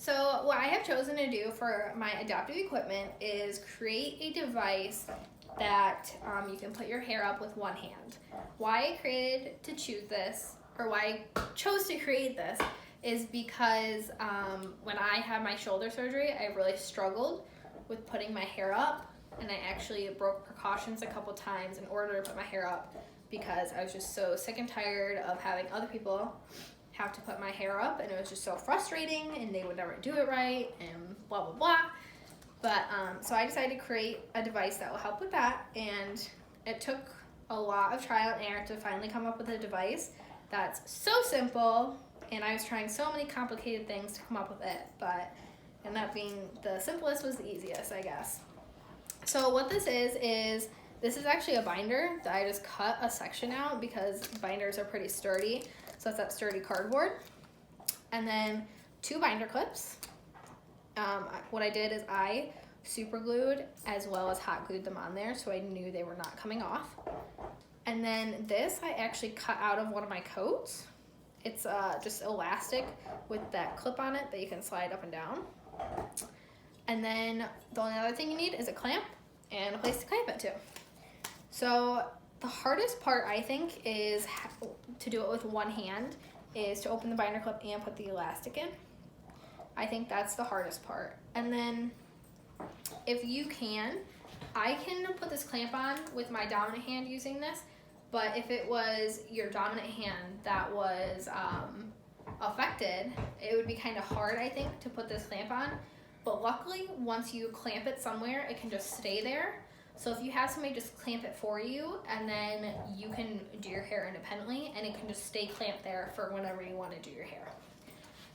So what I have chosen to do for my adaptive equipment is create a device that you can put your hair up with one hand. Why I chose to create this is because when I had my shoulder surgery, I really struggled with putting my hair up, and I actually broke precautions a couple times in order to put my hair up because I was just so sick and tired of having other people have to put my hair up, and it was just so frustrating, and they would never do it right, and blah blah blah. But so I decided to create a device that will help with that, and it took a lot of trial and error to finally come up with a device that's so simple, and I was trying so many complicated things to come up with it, but ended up being the simplest was the easiest, I guess. So what this is this is actually a binder that I just cut a section out because binders are pretty sturdy. So that's that sturdy cardboard. And then 2 binder clips. What I did is I super glued as well as hot glued them on there so I knew they were not coming off. And then this I actually cut out of one of my coats. It's just elastic with that clip on it that you can slide up and down. And then the only other thing you need is a clamp and a place to clamp it to. So the hardest part, I think, is to do it with one hand, is to open the binder clip and put the elastic in. I think that's the hardest part. And then if you can, I can put this clamp on with my dominant hand using this, but if it was your dominant hand that was affected, it would be kind of hard, I think, to put this clamp on. But luckily, once you clamp it somewhere, it can just stay there. So if you have somebody just clamp it for you, and then you can do your hair independently, and it can just stay clamped there for whenever you want to do your hair.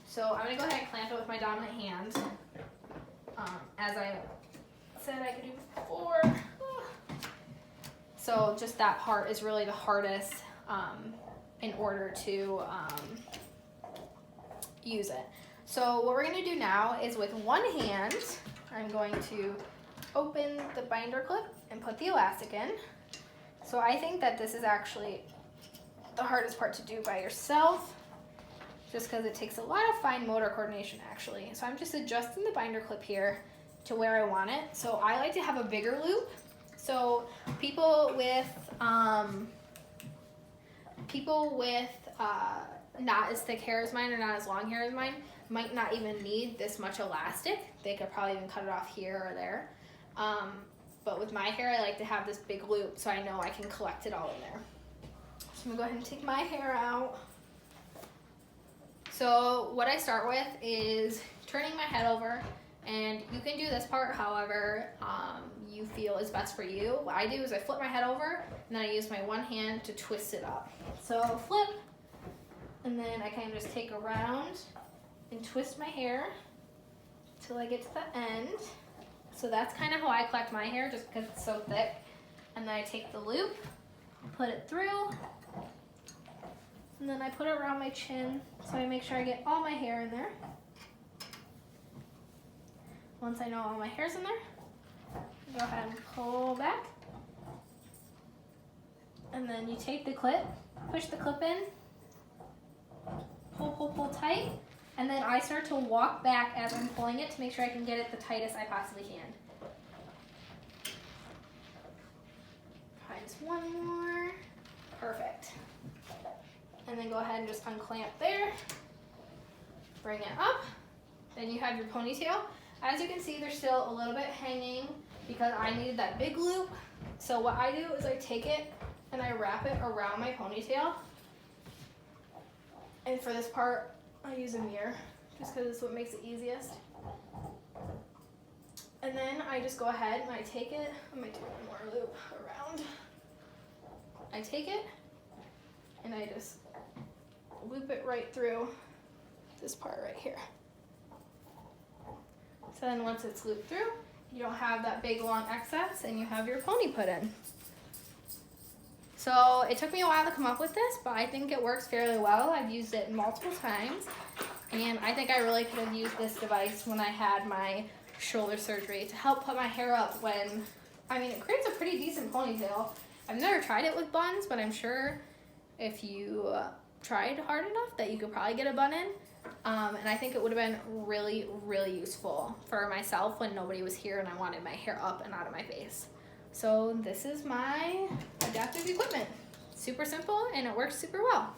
So I'm gonna go ahead and clamp it with my dominant hand, as I said I could do before. So just that part is really the hardest in order to use it. So what we're gonna do now is with one hand, I'm going to open the binder clip and put the elastic in. So I think that this is actually the hardest part to do by yourself, just because it takes a lot of fine motor coordination actually. So I'm just adjusting the binder clip here to where I want it. So I like to have a bigger loop. So people with not as thick hair as mine or not as long hair as mine might not even need this much elastic. They could probably even cut it off here or there. But with my hair, I like to have this big loop so I know I can collect it all in there. So I'm gonna go ahead and take my hair out. So what I start with is turning my head over, and you can do this part however you feel is best for you. What I do is I flip my head over, and then I use my one hand to twist it up. So flip, and then I kind of just take around and twist my hair till I get to the end. So that's kind of how I collect my hair, just because it's so thick. And then I take the loop, put it through, and then I put it around my chin so I make sure I get all my hair in there. Once I know all my hair's in there, go ahead and pull back. And then you take the clip, push the clip in, pull, pull, pull tight. And then I start to walk back as I'm pulling it to make sure I can get it the tightest I possibly can. Try just one more. Perfect. And then go ahead and just unclamp there. Bring it up. Then you have your ponytail. As you can see, there's still a little bit hanging because I needed that big loop. So what I do is I take it and I wrap it around my ponytail. And for this part, I use a mirror just because it's what makes it easiest. And then I just go ahead and I take it. I might do one more loop around. I take it and I just loop it right through this part right here. So then once it's looped through, you don't have that big long excess and you have your pony put in. So it took me a while to come up with this, but I think it works fairly well. I've used it multiple times, and I think I really could have used this device when I had my shoulder surgery to help put my hair up when, I mean, it creates a pretty decent ponytail. I've never tried it with buns, but I'm sure if you tried hard enough that you could probably get a bun in. And I think it would have been really, really useful for myself when nobody was here and I wanted my hair up and out of my face. So this is my adaptive equipment. Super simple and it works super well.